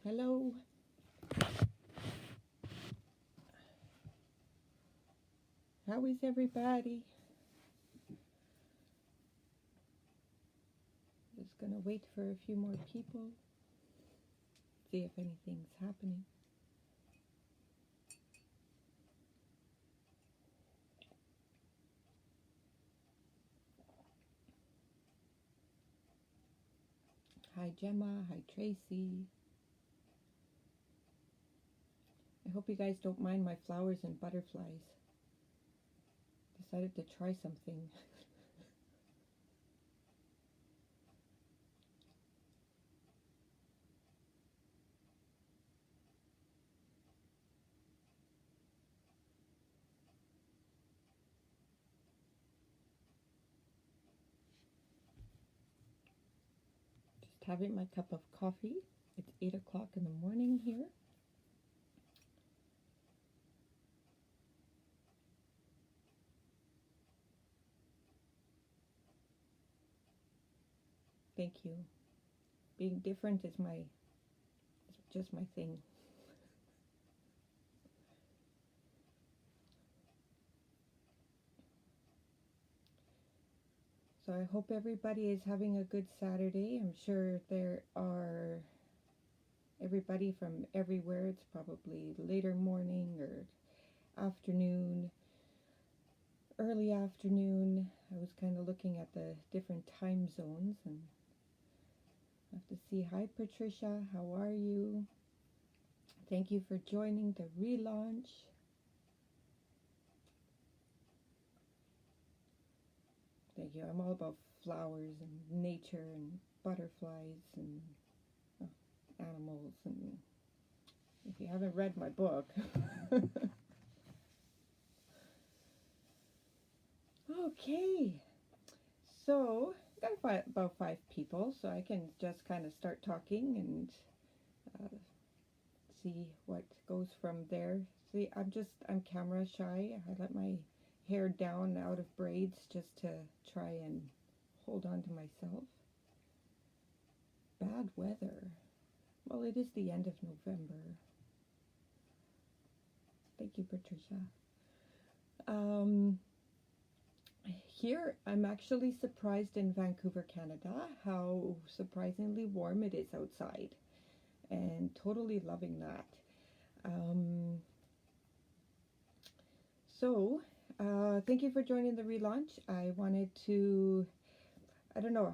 Hello. How is everybody? Just gonna wait for a few more people. See if anything's happening. Hi Gemma. Hi Tracy. I hope you guys don't mind my flowers and butterflies. Decided to try something. Just having my cup of coffee. It's 8 o'clock in the morning here. Thank you. Being different is just my thing. So I hope everybody is having a good Saturday. I'm sure there are everybody from everywhere. It's probably later morning or afternoon, early afternoon. I was kind of looking at the different time zones and I have to see. Hi Patricia, how are you? Thank you for joining the relaunch. Thank you. I'm all about flowers and nature and butterflies and animals. And if you haven't read my book, okay. So I got about 5 people, so I can just kind of start talking and see what goes from there. See, I'm camera shy. I let my hair down out of braids just to try and hold on to myself. Bad weather. Well, it is the end of November. Thank you, Patricia. Here, I'm actually surprised in Vancouver, Canada, how surprisingly warm it is outside, and totally loving that. Thank you for joining the relaunch. I wanted to, I don't know,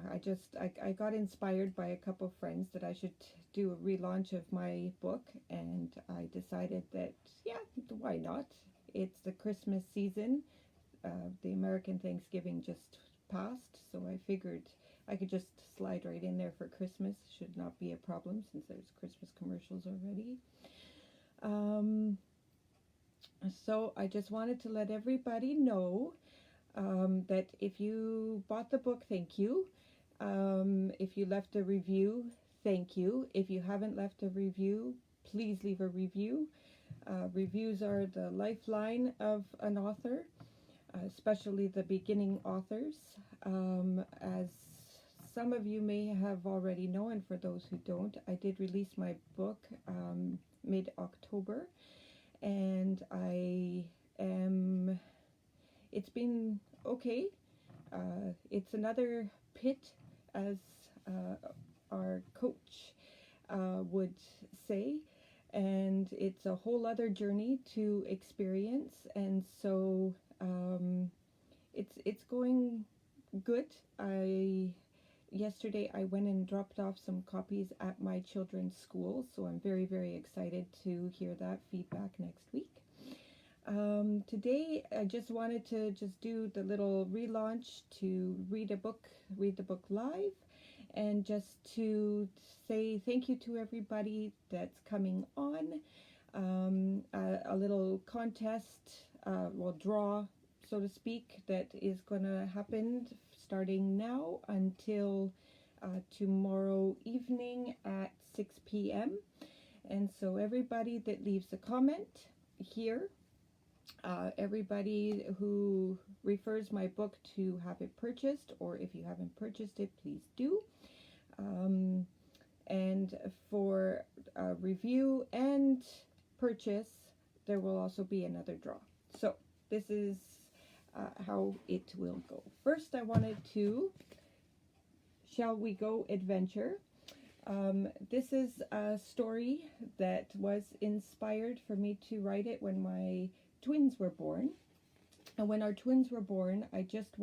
I got inspired by a couple of friends that I should do a relaunch of my book, and I decided that, yeah, why not? It's the Christmas season. The American Thanksgiving just passed, so I figured I could just slide right in there for Christmas. Should not be a problem since there's Christmas commercials already. So I just wanted to let everybody know that if you bought the book, thank you. If you left a review, thank you. If you haven't left a review, please leave a review. Reviews are the lifeline of an author, especially the beginning authors. As some of you may have already known, for those who don't, I did release my book mid-October, and it's been okay. It's another pit, as our coach would say, and it's a whole other journey to experience, and so it's going good. Yesterday I went and dropped off some copies at my children's school, so I'm very, very excited to hear that feedback next week. Today I just wanted to do the little relaunch to read the book live, and just to say thank you to everybody that's coming on. A little contest, draw, so to speak, that is going to happen starting now until tomorrow evening at 6 p.m. And so everybody that leaves a comment here, everybody who refers my book to have it purchased, or if you haven't purchased it, please do. And for review and purchase, there will also be another draw. So this is how it will go. First, I wanted to Shall We Go Adventure. This is a story that was inspired for me to write it when my twins were born. And when our twins were born, I just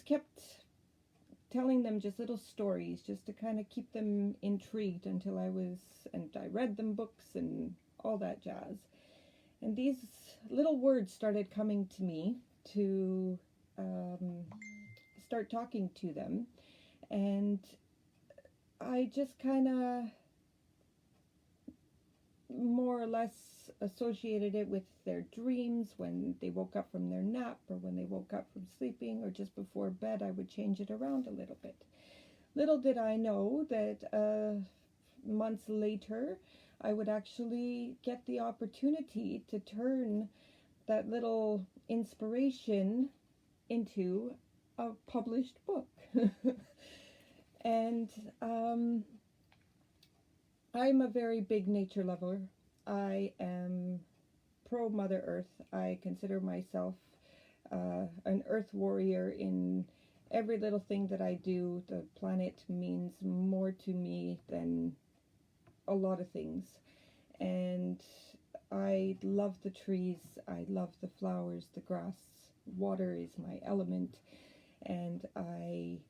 kept telling them just little stories just to kind of keep them intrigued and I read them books and all that jazz. And these little words started coming to me to start talking to them. And I just kind of more or less associated it with their dreams when they woke up from their nap or when they woke up from sleeping or just before bed. I would change it around a little bit. Little did I know that months later I would actually get the opportunity to turn that little inspiration into a published book. And I'm a very big nature lover. I am pro Mother Earth. I consider myself an earth warrior in every little thing that I do. The planet means more to me than a lot of things. And I love the trees. I love the flowers, the grass. Water is my element. And I'm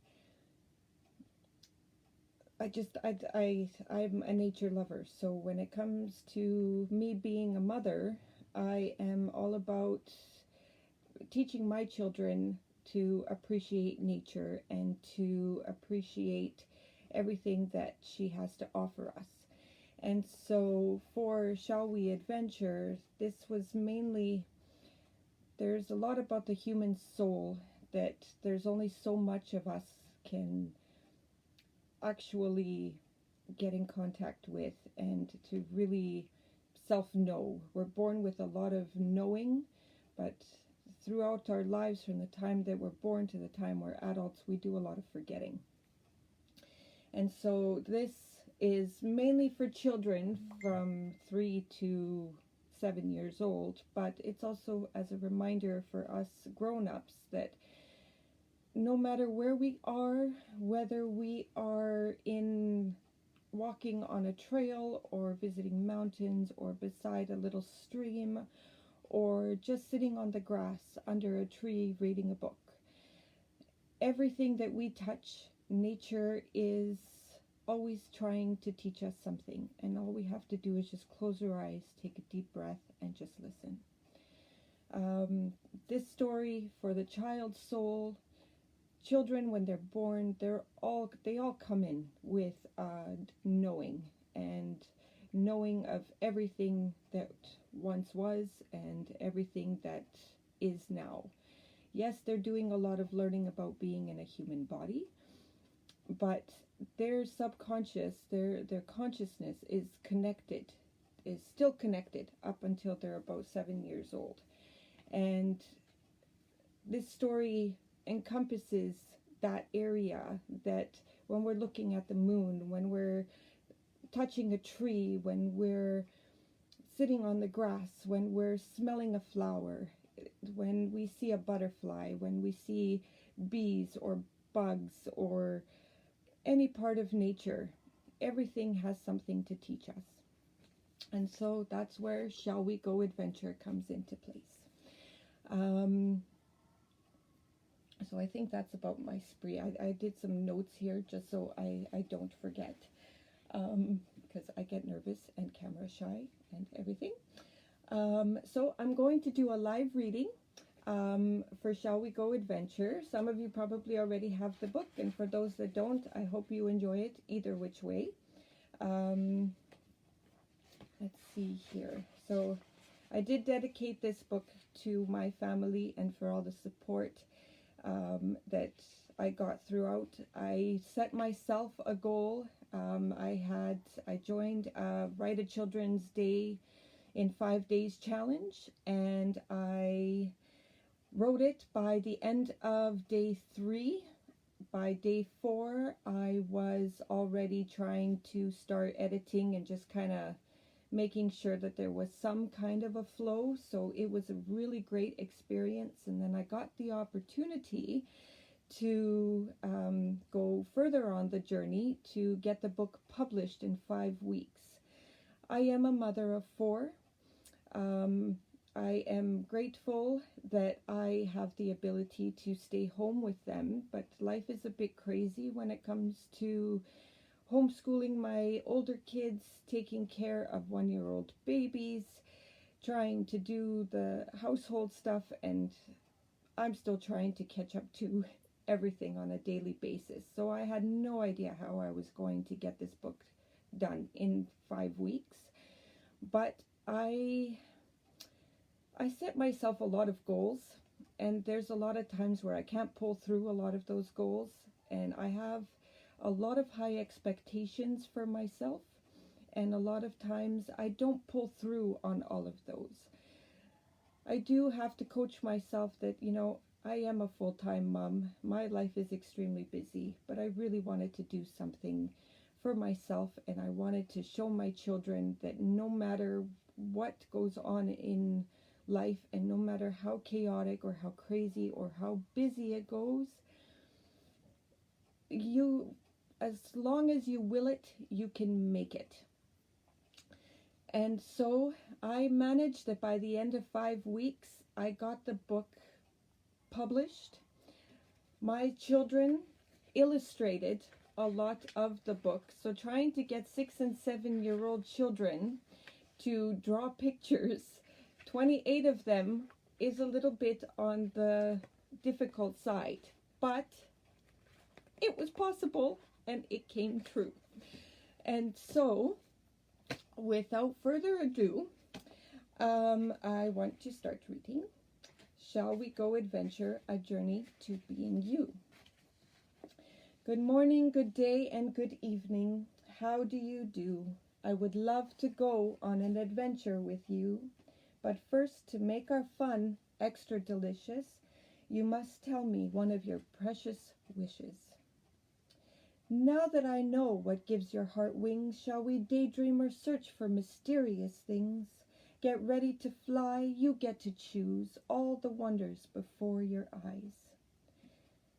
a nature lover. So when it comes to me being a mother, I am all about teaching my children to appreciate nature and to appreciate everything that she has to offer us. And so for Shall We Adventure, this was mainly, there's a lot about the human soul that there's only so much of us can actually get in contact with and to really self-know. We're born with a lot of knowing, but throughout our lives, from the time that we're born to the time we're adults, we do a lot of forgetting. And so this is mainly for children from 3 to 7 years old, but it's also as a reminder for us grown-ups that no matter where we are, whether we are walking on a trail or visiting mountains or beside a little stream or just sitting on the grass under a tree reading a book, everything that we touch, nature is always trying to teach us something, and all we have to do is just close our eyes, take a deep breath, and just listen. This story for the child's soul. Children, when they're born, they all come in with knowing of everything that once was and everything that is now. Yes, they're doing a lot of learning about being in a human body, but their subconscious, their consciousness is still connected up until they're about 7 years old. And this story encompasses that area, that when we're looking at the moon, when we're touching a tree, when we're sitting on the grass, when we're smelling a flower, when we see a butterfly, when we see bees or bugs or any part of nature, everything has something to teach us. And so that's where Shall We Go Adventure comes into place. So I think that's about my spree. I did some notes here just so I don't forget, because I get nervous and camera shy and everything. So I'm going to do a live reading for Shall We Go Adventure. Some of you probably already have the book, and for those that don't, I hope you enjoy it either which way. Let's see here. So I did dedicate this book to my family and for all the support that I got throughout. I set myself a goal. I joined Write a Children's Day in 5 Days challenge, and I wrote it by the end of day 3. by day 4, I was already trying to start editing and just kind of making sure that there was some kind of a flow. So it was a really great experience. And then I got the opportunity to go further on the journey to get the book published in 5 weeks. I am a mother of 4. I am grateful that I have the ability to stay home with them, but life is a bit crazy when it comes to homeschooling my older kids, taking care of 1-year-old babies, trying to do the household stuff, and I'm still trying to catch up to everything on a daily basis. So I had no idea how I was going to get this book done in 5 weeks, but I set myself a lot of goals, and there's a lot of times where I can't pull through a lot of those goals, and I have a lot of high expectations for myself, and a lot of times I don't pull through on all of those. I do have to coach myself that, I am a full-time mom. My life is extremely busy, but I really wanted to do something for myself, and I wanted to show my children that no matter what goes on in life, and no matter how chaotic or how crazy or how busy it goes, as long as you will it, you can make it. And so I managed that by the end of 5 weeks, I got the book published. My children illustrated a lot of the book. So trying to get 6 and 7-year-old children to draw pictures, 28 of them, is a little bit on the difficult side, but it was possible and it came true. And so, without further ado, I want to start reading. Shall We Go Adventure, A Journey to Being You. Good morning, good day, and good evening. How do you do? I would love to go on an adventure with you. But first, to make our fun extra delicious, you must tell me one of your precious wishes. Now that I know what gives your heart wings, shall we daydream or search for mysterious things? Get ready to fly, you get to choose all the wonders before your eyes.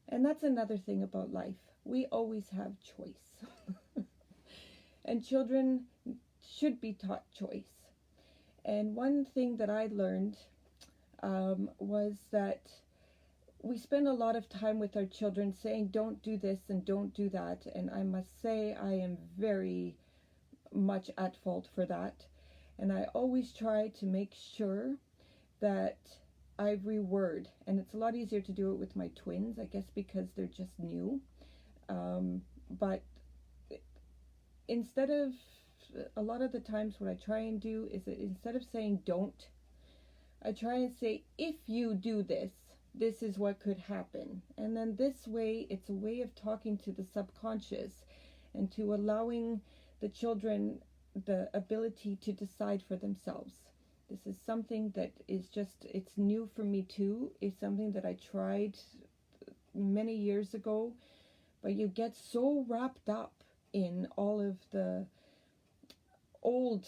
And that's another thing about life. We always have choice. And children should be taught choice. And one thing that I learned was that we spend a lot of time with our children saying, don't do this and don't do that. And I must say I am very much at fault for that. And I always try to make sure that I reword. And it's a lot easier to do it with my twins, I guess because they're just new. But instead of, a lot of the times what I try and do is that instead of saying don't, I try and say, if you do this, this is what could happen. And then this way, it's a way of talking to the subconscious and to allowing the children the ability to decide for themselves. This is something that is just, it's new for me too. It's something that I tried many years ago, but you get so wrapped up in all of the old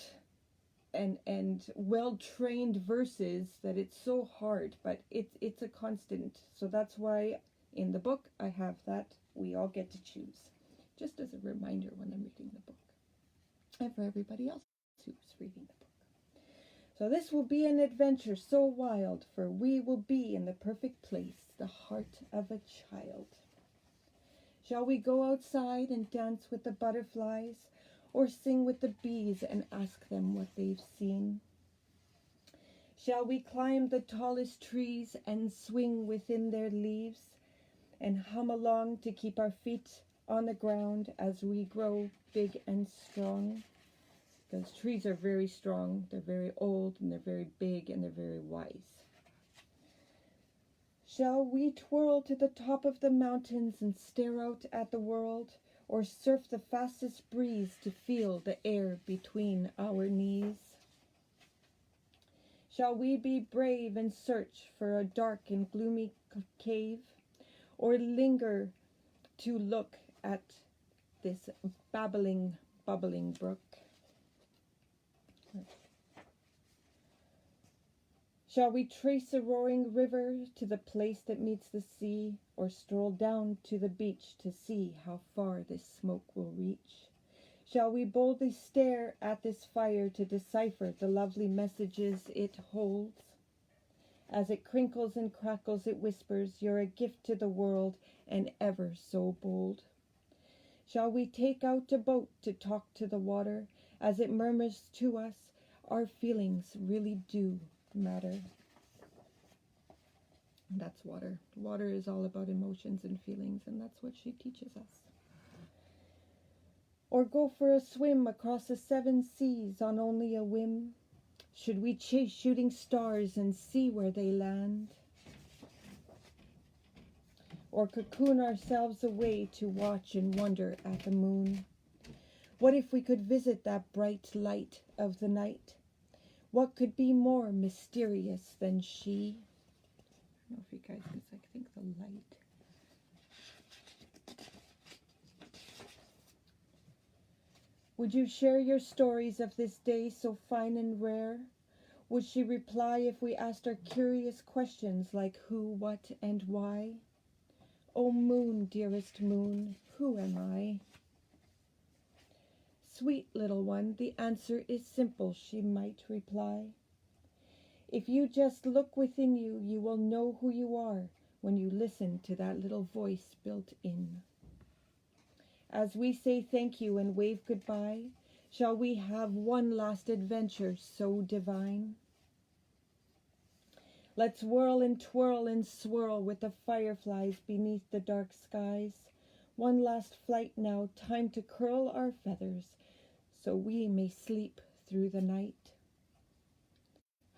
and well-trained verses that it's so hard, but it's a constant. So that's why in the book I have that we all get to choose, just as a reminder when I'm reading the book, and for everybody else who's reading the book. So this will be an adventure so wild, for we will be in the perfect place, the heart of a child. Shall we go outside and dance with the butterflies, or sing with the bees and ask them what they've seen? Shall we climb the tallest trees and swing within their leaves, and hum along to keep our feet on the ground as we grow big and strong? Because trees are very strong, they're very old, and they're very big, and they're very wise. Shall we twirl to the top of the mountains and stare out at the world, or surf the fastest breeze to feel the air between our knees? Shall we be brave and search for a dark and gloomy cave, or linger to look at this babbling, bubbling brook. Shall we trace a roaring river to the place that meets the sea, or stroll down to the beach to see how far this smoke will reach? Shall we boldly stare at this fire to decipher the lovely messages it holds? As it crinkles and crackles, it whispers, "You're a gift to the world, and ever so bold." Shall we take out a boat to talk to the water, as it murmurs to us, "Our feelings really do matter"? And that's water. Water is all about emotions and feelings, and that's what she teaches us. Or go for a swim across the 7 seas on only a whim? Should we chase shooting stars and see where they land? Or cocoon ourselves away to watch and wonder at the moon? What if we could visit that bright light of the night? What could be more mysterious than she? I don't know if you guys can see, I think the light. Would you share your stories of this day so fine and rare? Would she reply if we asked her curious questions like who, what, and why? Oh moon, dearest moon, who am I? Sweet little one, the answer is simple, she might reply. If you just look within you, you will know who you are when you listen to that little voice built in. As we say thank you and wave goodbye, shall we have one last adventure so divine? Let's whirl and twirl and swirl with the fireflies beneath the dark skies. One last flight now, time to curl our feathers so we may sleep through the night.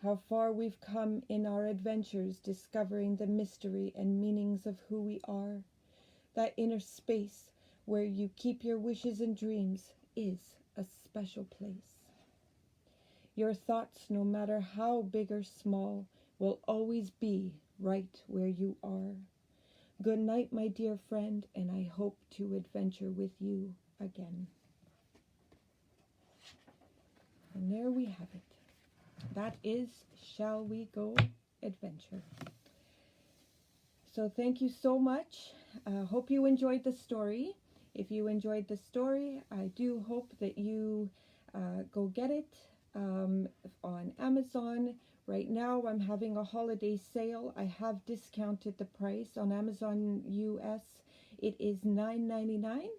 How far we've come in our adventures, discovering the mystery and meanings of who we are. That inner space where you keep your wishes and dreams is a special place. Your thoughts, no matter how big or small, will always be right where you are. Good night, my dear friend, and I hope to adventure with you again. And there we have it. That is Shall We Go Adventure. So thank you so much. Hope you enjoyed the story. If you enjoyed the story, I do hope that you go get it on Amazon. Right now I'm having a holiday sale. I have discounted the price on Amazon US. It is $9.99.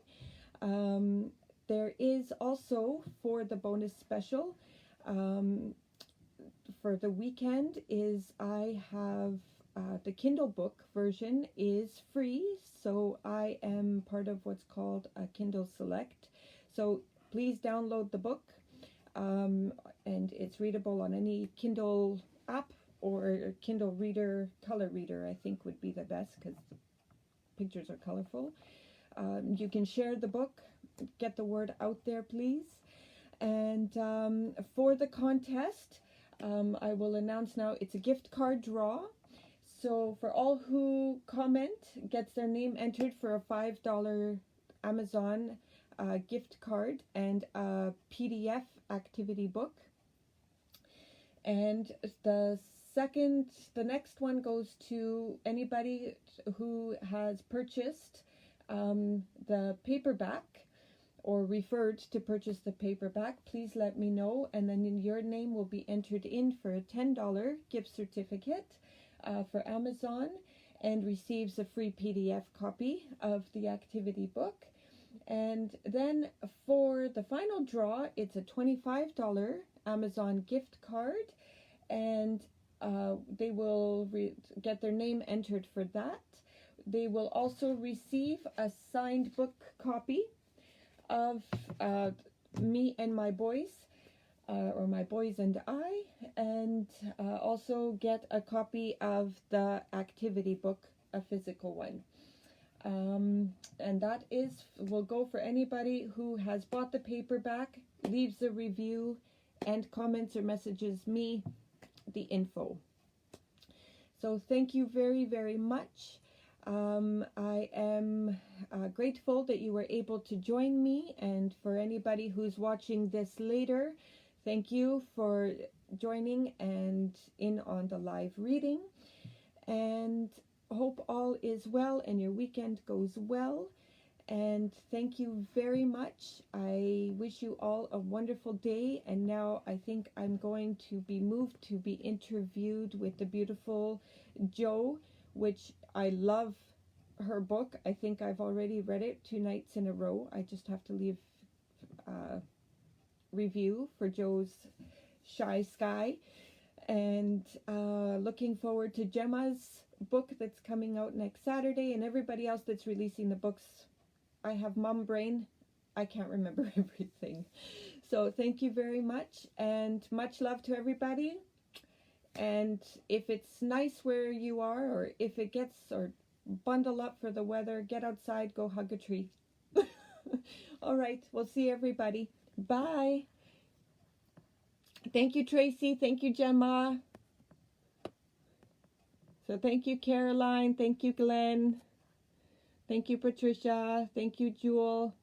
There is also, for the bonus special, for the weekend, is I have the Kindle book version is free, so I am part of what's called a Kindle Select. So please download the book, and it's readable on any Kindle app or Kindle reader. Color reader, I think, would be the best because the pictures are colorful. You can share the book, get the word out there, please. And for the contest, I will announce now, it's a gift card draw. So for all who comment, gets their name entered for a $5 Amazon gift card and a PDF activity book. And the next one goes to anybody who has purchased the paperback or referred to purchase the paperback. Please let me know, and then your name will be entered in for a $10 gift certificate for Amazon, and receives a free PDF copy of the activity book. And then for the final draw, it's a $25 Amazon gift card, and they will get their name entered for that. They will also receive a signed book copy of Me and My Boys, or My Boys and I, and also get a copy of the activity book, a physical one. And that will go for anybody who has bought the paperback, leaves a review, and comments or messages me the info. So thank you very, very much. I am grateful that you were able to join me, and for anybody who's watching this later, thank you for joining and in on the live reading, and hope all is well and your weekend goes well. And thank you very much. I wish you all a wonderful day. And now I think I'm going to be moved to be interviewed with the beautiful Jo, which I love her book. I think I've already read it 2 nights in a row. I just have to leave a review for Jo's Shy Sky. And looking forward to Gemma's book that's coming out next Saturday, and everybody else that's releasing the books. I have mom brain. I can't remember everything. So thank you very much, and much love to everybody. And if it's nice where you are, or if it gets, or bundle up for the weather, get outside, go hug a tree. All right, we'll see everybody. Bye. Thank you, Tracy. Thank you, Gemma. So thank you, Caroline. Thank you, Glenn. Thank you, Patricia. Thank you, Jewel.